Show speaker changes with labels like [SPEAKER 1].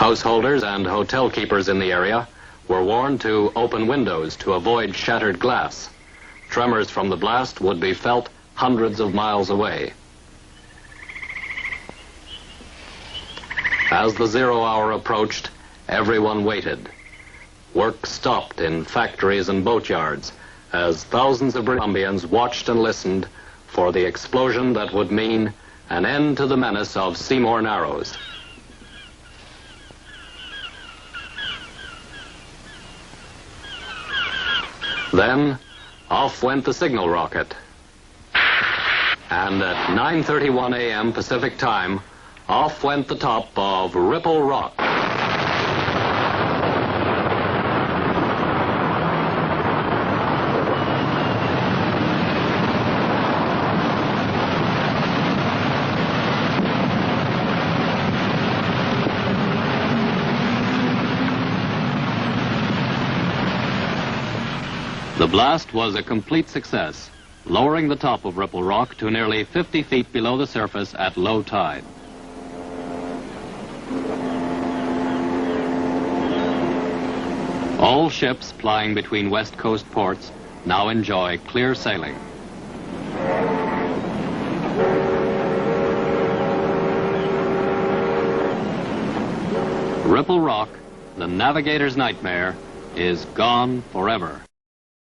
[SPEAKER 1] Householders and hotel keepers in the area were warned to open windows to avoid shattered glass. Tremors from the blast would be felt hundreds of miles away. As the 0 hour approached, everyone waited. Work stopped in factories and boatyards as thousands of Colombians watched and listened for the explosion that would mean an end to the menace of Seymour Narrows. Then, off went the signal rocket. And at 9:31 a.m. Pacific time, off went the top of Ripple Rock. The blast was a complete success, lowering the top of Ripple Rock to nearly 50 feet below the surface at low tide. All ships plying between West Coast ports now enjoy clear sailing. Ripple Rock, the navigator's nightmare, is gone forever.